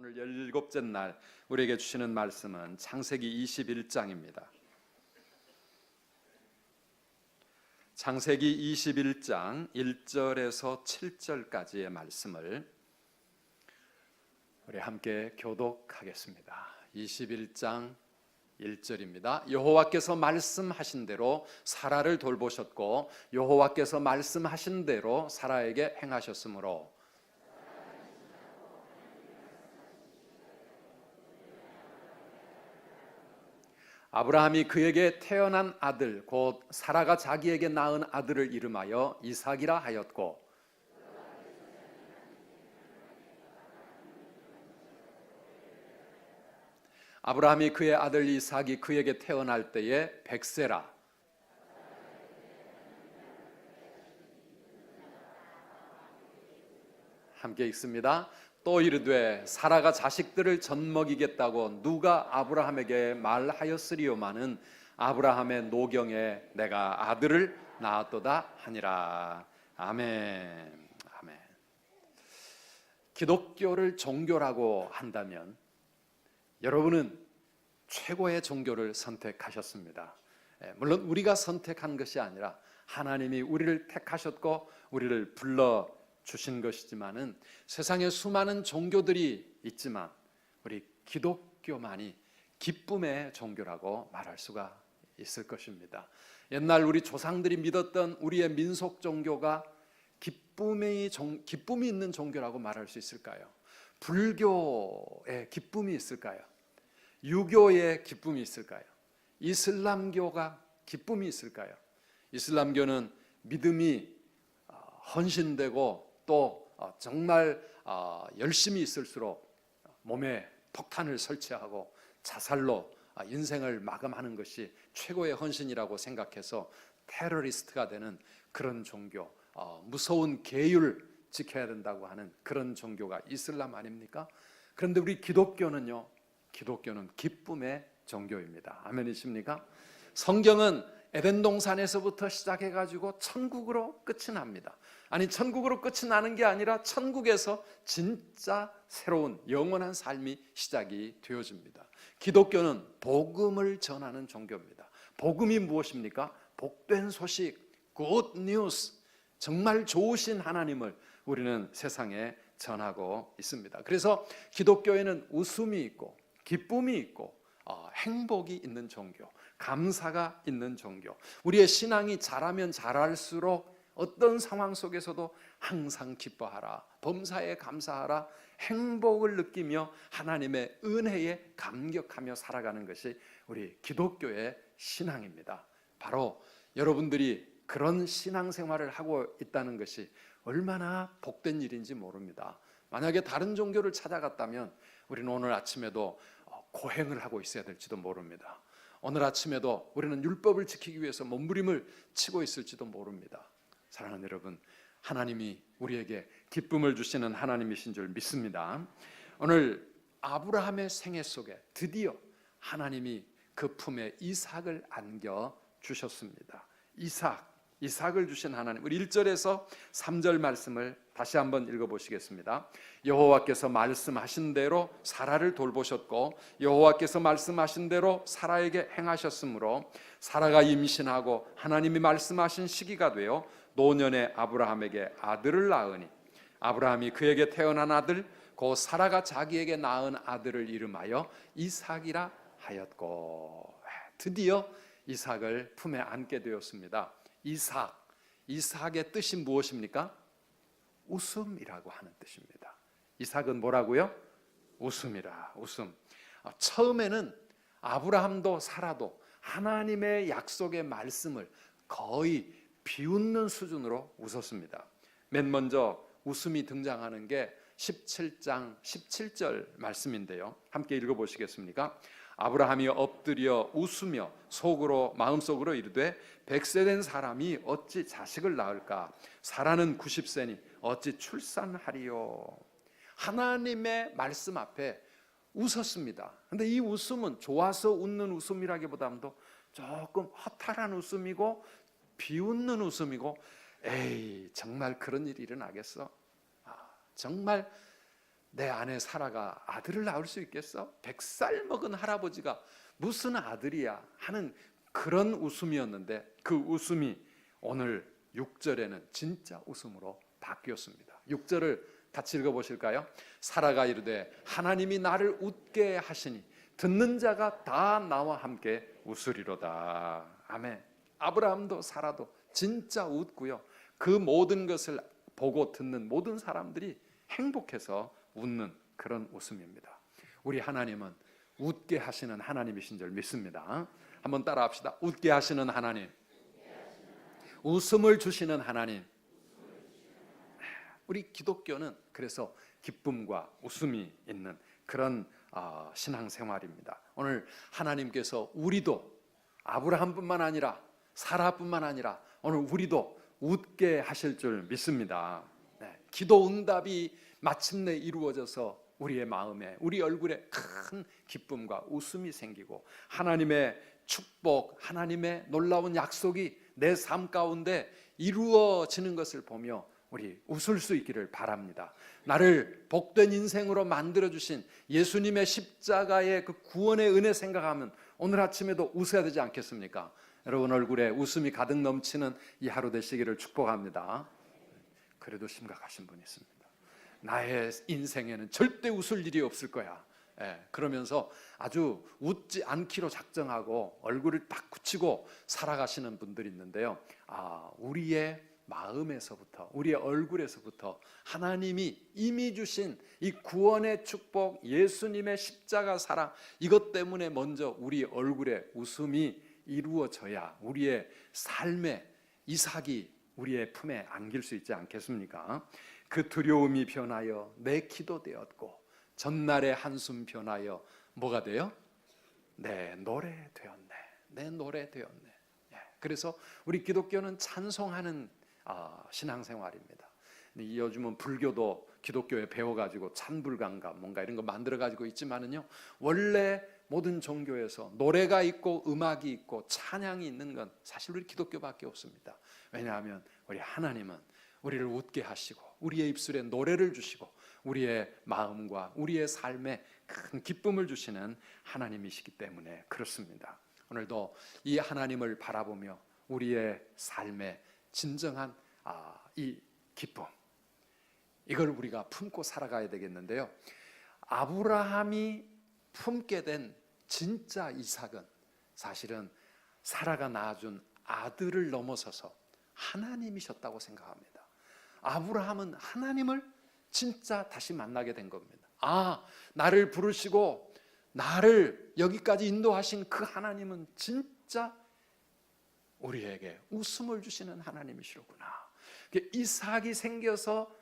오늘 17째 날 우리에게 주시는 말씀은 창세기 21장입니다. 창세기 21장 1절에서 7절까지의 말씀을 우리 함께 교독하겠습니다. 21장 1절입니다. 여호와께서 말씀하신 대로 사라를 돌보셨고 여호와께서 말씀하신 대로 사라에게 행하셨으므로 아브라함이 그에게 태어난 아들 곧 사라가 자기에게 낳은 아들을 이름하여 이삭이라 하였고 아브라함이 그의 아들 이삭이 그에게 태어날 때에 100세라 함께 읽습니다. 또 이르되 사라가 자식들을 젖먹이겠다고 누가 아브라함에게 말하였으리요마는 아브라함의 노경에 내가 아들을 낳았도다 하니라. 아멘. 아멘. 기독교를 종교라고 한다면 여러분은 최고의 종교를 선택하셨습니다. 물론 우리가 선택한 것이 아니라 하나님이 우리를 택하셨고 우리를 불러 주신 것이지만은 세상에 수많은 종교들이 있지만 우리 기독교만이 기쁨의 종교라고 말할 수가 있을 것입니다. 옛날 우리 조상들이 믿었던 우리의 민속 종교가 기쁨이 있는 종교라고 말할 수 있을까요? 불교의 기쁨이 있을까요? 유교의 기쁨이 있을까요? 이슬람교가 기쁨이 있을까요? 이슬람교는 믿음이 헌신되고 또 정말 열심히 있을수록 몸에 폭탄을 설치하고 자살로 인생을 마감하는 것이 최고의 헌신이라고 생각해서 테러리스트가 되는 그런 종교, 무서운 계율 지켜야 된다고 하는 그런 종교가 이슬람 아닙니까? 그런데 우리 기독교는요, 기독교는 기쁨의 종교입니다. 아멘이십니까? 성경은 에덴 동산에서부터 시작해가지고 천국으로 끝이 납니다. 아니, 천국으로 끝이 나는 게 아니라 천국에서 진짜 새로운 영원한 삶이 시작이 되어집니다. 기독교는 복음을 전하는 종교입니다. 복음이 무엇입니까? 복된 소식, good news, 정말 좋으신 하나님을 우리는 세상에 전하고 있습니다. 그래서 기독교에는 웃음이 있고 기쁨이 있고 행복이 있는 종교, 감사가 있는 종교. 우리의 신앙이 자라면 자랄수록 어떤 상황 속에서도 항상 기뻐하라, 범사에 감사하라, 행복을 느끼며 하나님의 은혜에 감격하며 살아가는 것이 우리 기독교의 신앙입니다. 바로 여러분들이 그런 신앙생활을 하고 있다는 것이 얼마나 복된 일인지 모릅니다. 만약에 다른 종교를 찾아갔다면 우리는 오늘 아침에도 고행을 하고 있어야 될지도 모릅니다. 오늘 아침에도 우리는 율법을 지키기 위해서 몸부림을 치고 있을지도 모릅니다. 사랑하는 여러분, 하나님이 우리에게 기쁨을 주시는 하나님이신 줄 믿습니다. 오늘 아브라함의 생애 속에 드디어 하나님이 그 품에 이삭을 안겨주셨습니다. 이삭을 주신 하나님. 우리 1절에서 3절 말씀을 다시 한번 읽어보시겠습니다. 여호와께서 말씀하신 대로 사라를 돌보셨고 여호와께서 말씀하신 대로 사라에게 행하셨으므로 사라가 임신하고 하나님이 말씀하신 시기가 되어 노년의 아브라함에게 아들을 낳으니 아브라함이 그에게 태어난 아들 곧 사라가 자기에게 낳은 아들을 이름하여 이삭이라 하였고 드디어 이삭을 품에 안게 되었습니다. 이삭의 뜻이 무엇입니까? 웃음이라고 하는 뜻입니다. 이삭은 뭐라고요? 웃음이라, 웃음. 처음에는 아브라함도 사라도 하나님의 약속의 말씀을 거의 비웃는 수준으로 웃었습니다. 맨 먼저 웃음이 등장하는 게 17장 17절 말씀인데요. 함께 읽어보시겠습니까? 아브라함이 엎드려 웃으며 마음속으로 이르되 100세 된 사람이 어찌 자식을 낳을까? 사라는 90세니 어찌 출산하리요? 하나님의 말씀 앞에 웃었습니다. 그런데 이 웃음은 좋아서 웃는 웃음이라기보다도 조금 허탈한 웃음이고 비웃는 웃음이고 에이 정말 그런 일이 일어나겠어? 정말 내 아내 사라가 아들을 낳을 수 있겠어? 100살 먹은 할아버지가 무슨 아들이야 하는 그런 웃음이었는데, 그 웃음이 오늘 6절에는 진짜 웃음으로 바뀌었습니다. 6절을 같이 읽어보실까요? 사라가 이르되 하나님이 나를 웃게 하시니 듣는 자가 다 나와 함께 웃으리로다. 아멘. 아브라함도 사라도 진짜 웃고요, 그 모든 것을 보고 듣는 모든 사람들이 행복해서 웃는 그런 웃음입니다. 우리 하나님은 웃게 하시는 하나님이신 줄 믿습니다. 한번 따라합시다. 웃게 하시는 하나님, 웃음을 주시는 하나님. 우리 기독교는 그래서 기쁨과 웃음이 있는 그런 신앙생활입니다. 오늘 하나님께서 우리도, 아브라함뿐만 아니라 사라뿐만 아니라 오늘 우리도 웃게 하실 줄 믿습니다. 기도 응답이 마침내 이루어져서 우리의 마음에, 우리 얼굴에 큰 기쁨과 웃음이 생기고 하나님의 축복, 하나님의 놀라운 약속이 내 삶 가운데 이루어지는 것을 보며 우리 웃을 수 있기를 바랍니다. 나를 복된 인생으로 만들어주신 예수님의 십자가의 그 구원의 은혜 생각하면 오늘 아침에도 웃어야 되지 않겠습니까? 여러분 얼굴에 웃음이 가득 넘치는 이 하루 되시기를 축복합니다. 그래도 심각하신 분이 있습니다. 나의 인생에는 절대 웃을 일이 없을 거야. 그러면서 아주 웃지 않기로 작정하고 얼굴을 딱 굳히고 살아가시는 분들이 있는데요, 우리의 마음에서부터, 우리의 얼굴에서부터 하나님이 이미 주신 이 구원의 축복, 예수님의 십자가 사랑, 이것 때문에 먼저 우리 얼굴에 웃음이 이루어져야 우리의 삶의 이삭이 우리의 품에 안길 수 있지 않겠습니까? 그 두려움이 변하여 내 기도 되었고 전날의 한숨 변하여 뭐가 돼요? 내 노래 되었네. 내 노래 되었네. 그래서 우리 기독교는 찬송하는 신앙생활입니다. 요즘은 불교도 기독교에 배워가지고 찬불강가 뭔가 이런 거 만들어가지고 있지만은요, 원래 모든 종교에서 노래가 있고 음악이 있고 찬양이 있는 건 사실 우리 기독교밖에 없습니다. 왜냐하면 우리 하나님은 우리를 웃게 하시고 우리의 입술에 노래를 주시고 우리의 마음과 우리의 삶에 큰 기쁨을 주시는 하나님이시기 때문에 그렇습니다. 오늘도 이 하나님을 바라보며 우리의 삶의 진정한 이 기쁨, 이걸 우리가 품고 살아가야 되겠는데요, 아브라함이 품게 된 진짜 이삭은 사실은 사라가 낳아준 아들을 넘어서서 하나님이셨다고 생각합니다. 아브라함은 하나님을 진짜 다시 만나게 된 겁니다. 나를 부르시고 나를 여기까지 인도하신 그 하나님은 진짜 우리에게 웃음을 주시는 하나님이시로구나. 이삭이 생겨서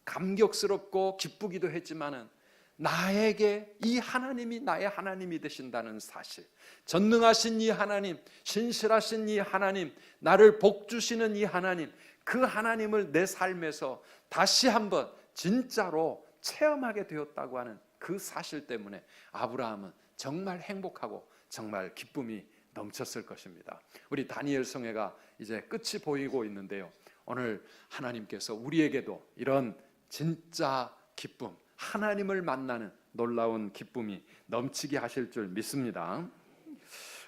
감격스럽고 기쁘기도 했지만은 나에게 이 하나님이 나의 하나님이 되신다는 사실, 전능하신 이 하나님, 신실하신 이 하나님, 나를 복주시는 이 하나님, 그 하나님을 내 삶에서 다시 한번 진짜로 체험하게 되었다고 하는 그 사실 때문에 아브라함은 정말 행복하고 정말 기쁨이 넘쳤을 것입니다. 우리 다니엘 성회가 이제 끝이 보이고 있는데요, 오늘 하나님께서 우리에게도 이런 진짜 기쁨, 하나님을 만나는 놀라운 기쁨이 넘치게 하실 줄 믿습니다.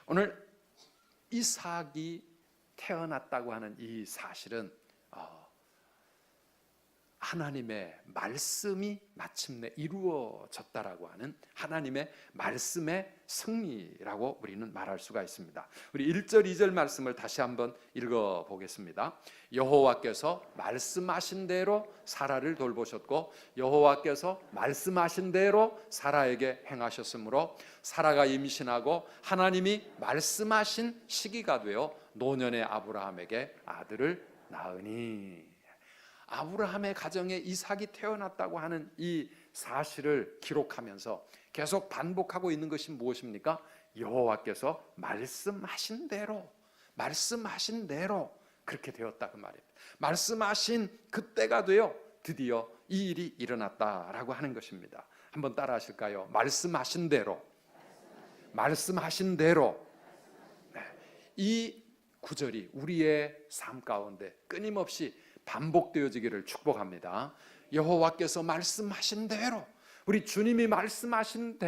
오늘 이삭이 태어났다고 하는 이 사실은 하나님의 말씀이 마침내 이루어졌다라고 하는 하나님의 말씀의 승리라고 우리는 말할 수가 있습니다. 우리 1절 2절 말씀을 다시 한번 읽어보겠습니다. 여호와께서 말씀하신 대로 사라를 돌보셨고 여호와께서 말씀하신 대로 사라에게 행하셨으므로 사라가 임신하고 하나님이 말씀하신 시기가 되어 노년의 아브라함에게 아들을 낳으니, 아브라함의 가정에 이삭이 태어났다고 하는 이 사실을 기록하면서 계속 반복하고 있는 것이 무엇입니까? 여호와께서 말씀하신 대로 그렇게 되었다 그 말입니다. 말씀하신 그때가 되어 드디어 이 일이 일어났다라고 하는 것입니다. 한번 따라 하실까요? 말씀하신 대로. 이 구절이 우리의 삶 가운데 끊임없이 반복되어지기를 축복합니다. 여호와께서 말씀하신 대로, 우리 주님이 말씀하신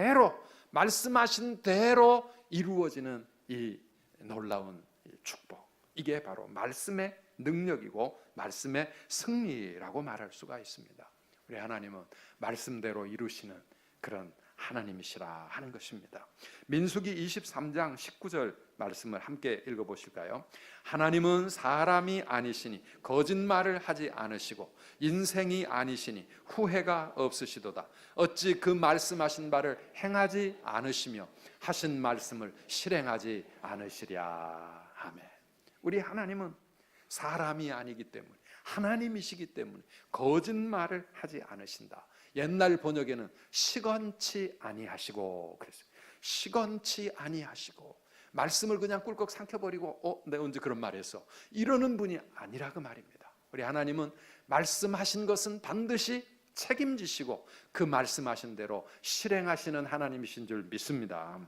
대로 이루어지는 이 놀라운 축복, 이게 바로 말씀의 능력이고 말씀의 승리라고 말할 수가 있습니다. 우리 하나님은 말씀대로 이루시는 그런 하나님이시라 하는 것입니다. 민수기 23장 19절 말씀을 함께 읽어보실까요? 하나님은 사람이 아니시니 거짓말을 하지 않으시고 인생이 아니시니 후회가 없으시도다. 어찌 그 말씀하신 바를 행하지 않으시며 하신 말씀을 실행하지 않으시랴. 아멘. 우리 하나님은 사람이 아니기 때문에, 하나님이시기 때문에 거짓말을 하지 않으신다. 옛날 번역에는 시건치 아니하시고 그랬어요. 시건치 아니하시고, 말씀을 그냥 꿀꺽 삼켜버리고 내가 언제 그런 말 했어, 이러는 분이 아니라 그 말입니다. 우리 하나님은 말씀하신 것은 반드시 책임지시고 그 말씀하신 대로 실행하시는 하나님이신 줄 믿습니다.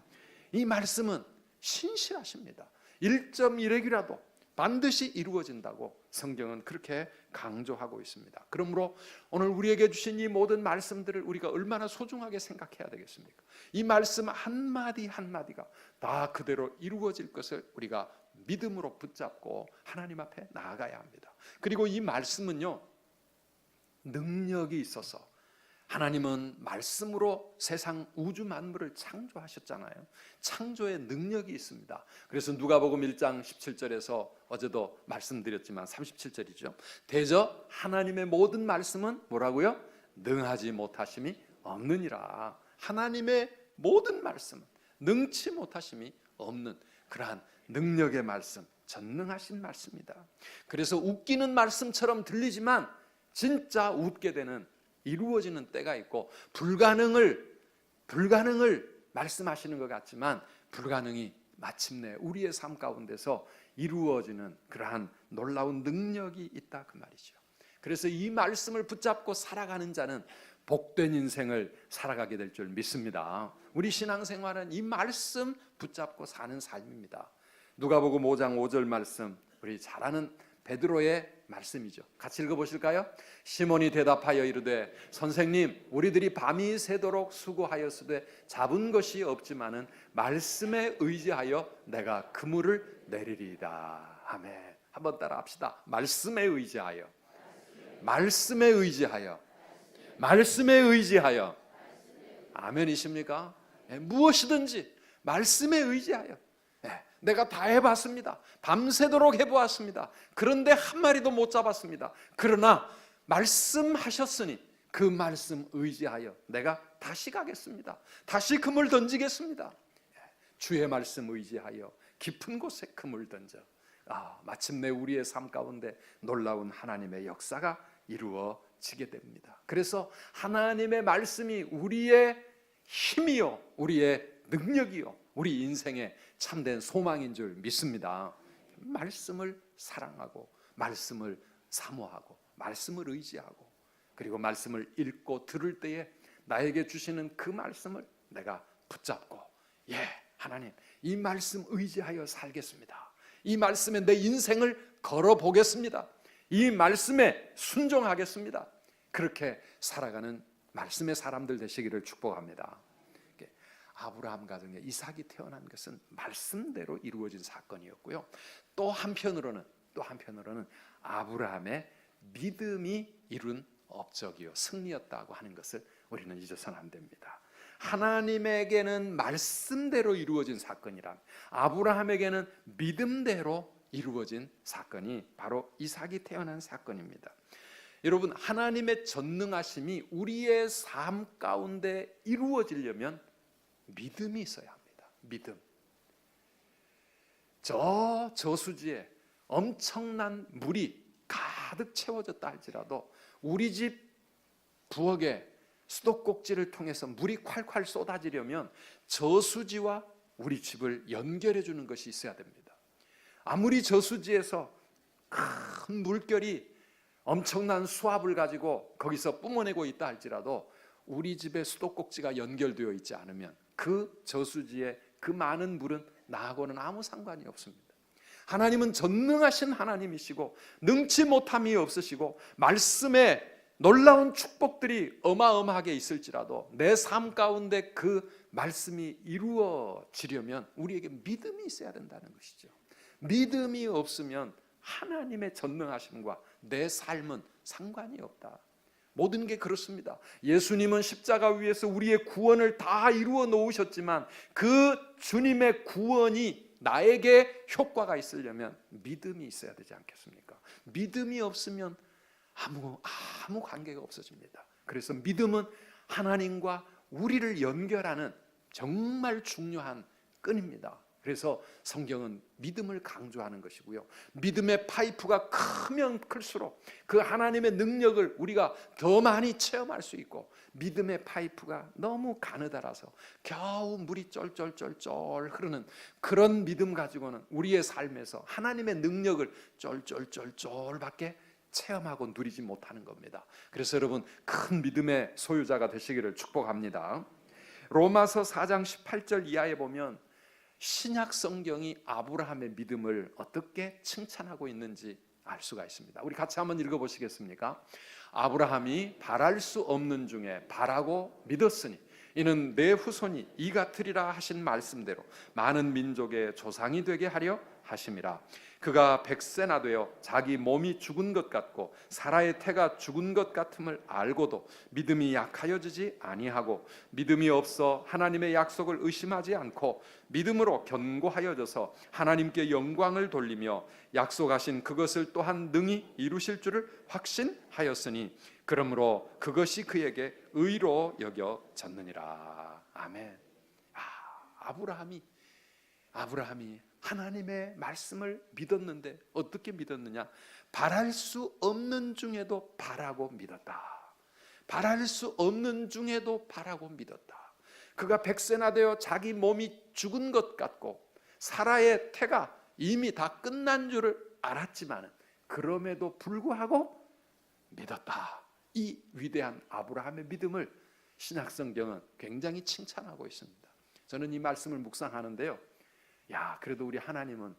이 말씀은 신실하십니다. 1.1핵이라도 반드시 이루어진다고 성경은 그렇게 강조하고 있습니다. 그러므로 오늘 우리에게 주신 이 모든 말씀들을 우리가 얼마나 소중하게 생각해야 되겠습니까? 이 말씀 한마디 한마디가 다 그대로 이루어질 것을 우리가 믿음으로 붙잡고 하나님 앞에 나아가야 합니다. 그리고 이 말씀은요, 능력이 있어서, 하나님은 말씀으로 세상 우주 만물을 창조하셨잖아요. 창조의 능력이 있습니다. 그래서 누가복음 1장 17절에서 어제도 말씀드렸지만 37절이죠. 대저 하나님의 모든 말씀은 뭐라고요? 능하지 못하심이 없느니라. 하나님의 모든 말씀은 능치 못하심이 없는 그러한 능력의 말씀, 전능하신 말씀이다. 그래서 웃기는 말씀처럼 들리지만 진짜 웃게 되는, 이루어지는 때가 있고, 불가능을 말씀하시는 것 같지만 불가능이 마침내 우리의 삶 가운데서 이루어지는 그러한 놀라운 능력이 있다 그 말이죠. 그래서 이 말씀을 붙잡고 살아가는 자는 복된 인생을 살아가게 될 줄 믿습니다. 우리 신앙생활은 이 말씀 붙잡고 사는 삶입니다. 누가복음 5장 5절 말씀, 우리 잘 아는 베드로의 말씀이죠. 같이 읽어보실까요? 시몬이 대답하여 이르되 선생님, 우리들이 밤이 새도록 수고하였으되 잡은 것이 없지만은 말씀에 의지하여 내가 그물을 내리리이다. 아멘. 한번 따라 합시다. 말씀에 의지하여, 말씀에 의지하여, 말씀에 의지하여. 아멘이십니까? 무엇이든지 말씀에 의지하여. 내가 다 해봤습니다. 밤새도록 해보았습니다. 그런데 한 마리도 못 잡았습니다. 그러나 말씀하셨으니 그 말씀 의지하여 내가 다시 가겠습니다. 다시 그물 던지겠습니다. 주의 말씀 의지하여 깊은 곳에 그물 던져 마침내 우리의 삶 가운데 놀라운 하나님의 역사가 이루어지게 됩니다. 그래서 하나님의 말씀이 우리의 힘이요, 우리의 능력이요, 우리 인생의 참된 소망인 줄 믿습니다. 말씀을 사랑하고, 말씀을 사모하고, 말씀을 의지하고, 그리고 말씀을 읽고 들을 때에 나에게 주시는 그 말씀을 내가 붙잡고, 하나님, 이 말씀 의지하여 살겠습니다. 이 말씀에 내 인생을 걸어보겠습니다. 이 말씀에 순종하겠습니다. 그렇게 살아가는 말씀의 사람들 되시기를 축복합니다. 아브라함 가정에 이삭이 태어난 것은 말씀대로 이루어진 사건이었고요. 또 한편으로는 아브라함의 믿음이 이룬 업적이요, 승리였다고 하는 것을 우리는 잊어서는 안 됩니다. 하나님에게는 말씀대로 이루어진 사건이라, 아브라함에게는 믿음대로 이루어진 사건이 바로 이삭이 태어난 사건입니다. 여러분, 하나님의 전능하심이 우리의 삶 가운데 이루어지려면 믿음이 있어야 합니다. 믿음. 저수지에 엄청난 물이 가득 채워졌다 할지라도 우리 집 부엌에 수도꼭지를 통해서 물이 콸콸 쏟아지려면 저수지와 우리 집을 연결해 주는 것이 있어야 됩니다. 아무리 저수지에서 큰 물결이 엄청난 수압을 가지고 거기서 뿜어내고 있다 할지라도 우리 집의 수도꼭지가 연결되어 있지 않으면 그 저수지에 그 많은 물은 나하고는 아무 상관이 없습니다. 하나님은 전능하신 하나님이시고 능치 못함이 없으시고 말씀에 놀라운 축복들이 어마어마하게 있을지라도 내 삶 가운데 그 말씀이 이루어지려면 우리에게 믿음이 있어야 된다는 것이죠. 믿음이 없으면 하나님의 전능하심과 내 삶은 상관이 없다. 모든 게 그렇습니다. 예수님은 십자가 위에서 우리의 구원을 다 이루어 놓으셨지만 그 주님의 구원이 나에게 효과가 있으려면 믿음이 있어야 되지 않겠습니까? 믿음이 없으면 아무 관계가 없어집니다. 그래서 믿음은 하나님과 우리를 연결하는 정말 중요한 끈입니다. 그래서 성경은 믿음을 강조하는 것이고요. 믿음의 파이프가 크면 클수록 그 하나님의 능력을 우리가 더 많이 체험할 수 있고, 믿음의 파이프가 너무 가느다라서 겨우 물이 쫄쫄쫄쫄 흐르는 그런 믿음 가지고는 우리의 삶에서 하나님의 능력을 쫄쫄쫄쫄밖에 체험하고 누리지 못하는 겁니다. 그래서 여러분, 큰 믿음의 소유자가 되시기를 축복합니다. 로마서 4장 18절 이하에 보면 신약 성경이 아브라함의 믿음을 어떻게 칭찬하고 있는지 알 수가 있습니다. 우리 같이 한번 읽어보시겠습니까? 아브라함이 바랄 수 없는 중에 바라고 믿었으니 이는 내 후손이 이 같으리라 하신 말씀대로 많은 민족의 조상이 되게 하려 하심이라. 그가 100세나 되어 자기 몸이 죽은 것 같고 사라의 태가 죽은 것 같음을 알고도 믿음이 약하여지지 아니하고 믿음이 없어 하나님의 약속을 의심하지 않고 믿음으로 견고하여져서 하나님께 영광을 돌리며 약속하신 그것을 또한 능히 이루실 줄을 확신하였으니 그러므로 그것이 그에게 의로 여겨졌느니라. 아멘. 아브라함이 하나님의 말씀을 믿었는데 어떻게 믿었느냐? 바랄 수 없는 중에도 바라고 믿었다. 바랄 수 없는 중에도 바라고 믿었다. 그가 100세나 되어 자기 몸이 죽은 것 같고 사라의 태가 이미 다 끝난 줄을 알았지만 그럼에도 불구하고 믿었다. 이 위대한 아브라함의 믿음을 신약성경은 굉장히 칭찬하고 있습니다. 저는 이 말씀을 묵상하는데요, 그래도 우리 하나님은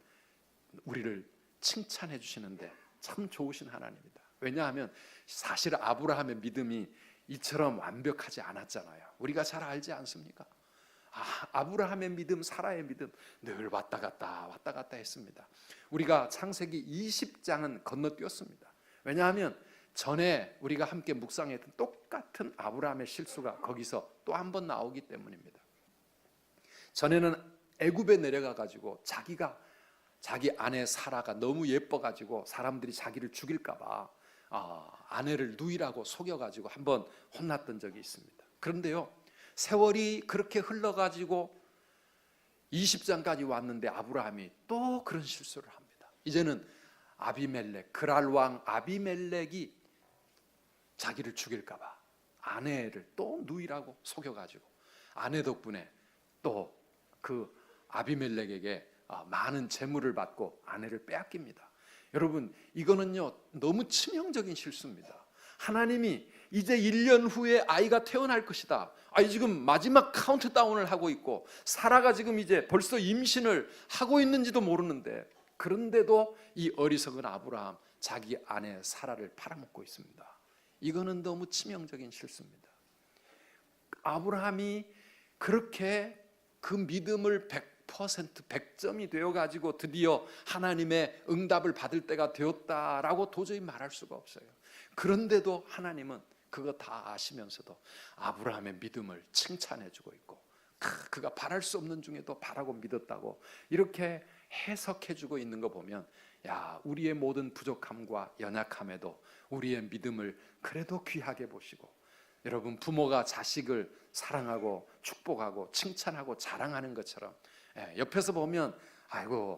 우리를 칭찬해 주시는데 참 좋으신 하나님이다. 왜냐하면 사실 아브라함의 믿음이 이처럼 완벽하지 않았잖아요. 우리가 잘 알지 않습니까? 아브라함의 믿음, 사라의 믿음 늘 왔다 갔다 했습니다. 우리가 창세기 20장은 건너뛰었습니다. 왜냐하면 전에 우리가 함께 묵상했던 똑같은 아브라함의 실수가 거기서 또 한 번 나오기 때문입니다. 전에는 애굽에 내려가 가지고 자기 아내 사라가 너무 예뻐 가지고 사람들이 자기를 죽일까 봐 아내를 누이라고 속여 가지고 한번 혼났던 적이 있습니다. 그런데요, 세월이 그렇게 흘러 가지고 20장까지 왔는데 아브라함이 또 그런 실수를 합니다. 이제는 그랄 왕 아비멜렉이 자기를 죽일까 봐 아내를 또 누이라고 속여 가지고 아내 덕분에 또 그 아비멜렉에게 많은 재물을 받고 아내를 빼앗깁니다. 여러분, 이거는요 너무 치명적인 실수입니다. 하나님이 이제 1년 후에 아이가 태어날 것이다. 지금 마지막 카운트다운을 하고 있고 사라가 지금 이제 벌써 임신을 하고 있는지도 모르는데, 그런데도 이 어리석은 아브라함 자기 아내 사라를 팔아먹고 있습니다. 이거는 너무 치명적인 실수입니다. 아브라함이 그렇게 그 믿음을 100% 100점이 되어가지고 드디어 하나님의 응답을 받을 때가 되었다라고 도저히 말할 수가 없어요. 그런데도 하나님은 그거 다 아시면서도 아브라함의 믿음을 칭찬해주고 있고, 그가 바랄 수 없는 중에도 바라고 믿었다고 이렇게 해석해주고 있는 거 보면, 우리의 모든 부족함과 연약함에도 우리의 믿음을 그래도 귀하게 보시고, 여러분, 부모가 자식을 사랑하고 축복하고 칭찬하고 자랑하는 것처럼 옆에서 보면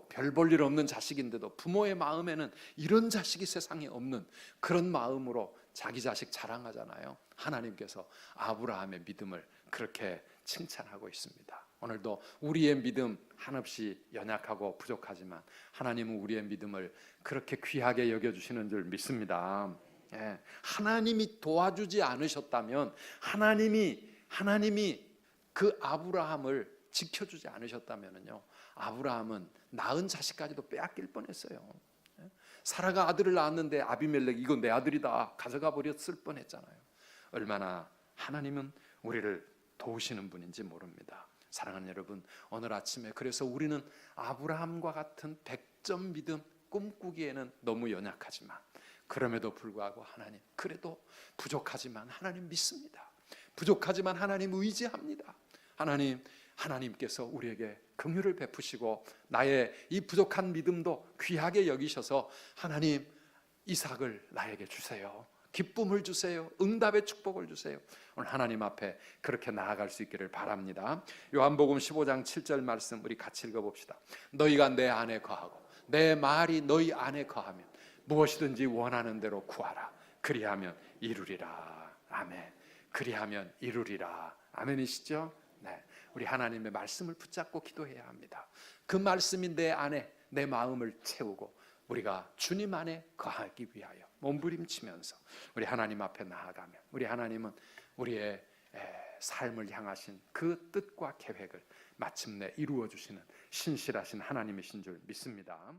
별 볼 일 없는 자식인데도 부모의 마음에는 이런 자식이 세상에 없는 그런 마음으로 자기 자식 자랑하잖아요. 하나님께서 아브라함의 믿음을 그렇게 칭찬하고 있습니다. 오늘도 우리의 믿음 한없이 연약하고 부족하지만 하나님은 우리의 믿음을 그렇게 귀하게 여겨주시는 줄 믿습니다. 하나님이 도와주지 않으셨다면, 하나님이 그 아브라함을 지켜주지 않으셨다면요, 아브라함은 낳은 자식까지도 빼앗길 뻔했어요. 사라가 아들을 낳았는데 아비멜렉 이거 내 아들이다 가져가 버렸을 뻔했잖아요. 얼마나 하나님은 우리를 도우시는 분인지 모릅니다. 사랑하는 여러분, 오늘 아침에 그래서 우리는 아브라함과 같은 100점 믿음 꿈꾸기에는 너무 연약하지만, 그럼에도 불구하고 하나님, 그래도 부족하지만 하나님 믿습니다. 부족하지만 하나님 의지합니다. 하나님께서 우리에게 긍휼을 베푸시고 나의 이 부족한 믿음도 귀하게 여기셔서 하나님, 이삭을 나에게 주세요. 기쁨을 주세요. 응답의 축복을 주세요. 오늘 하나님 앞에 그렇게 나아갈 수 있기를 바랍니다. 요한복음 15장 7절 말씀 우리 같이 읽어봅시다. 너희가 내 안에 거하고 내 말이 너희 안에 거하면 무엇이든지 원하는 대로 구하라. 그리하면 이루리라. 아멘. 그리하면 이루리라. 아멘이시죠? 네. 우리 하나님의 말씀을 붙잡고 기도해야 합니다. 그 말씀이 내 안에 내 마음을 채우고 우리가 주님 안에 거하기 위하여 몸부림치면서 우리 하나님 앞에 나아가면 우리 하나님은 우리의 삶을 향하신 그 뜻과 계획을 마침내 이루어 주시는 신실하신 하나님이신 줄 믿습니다.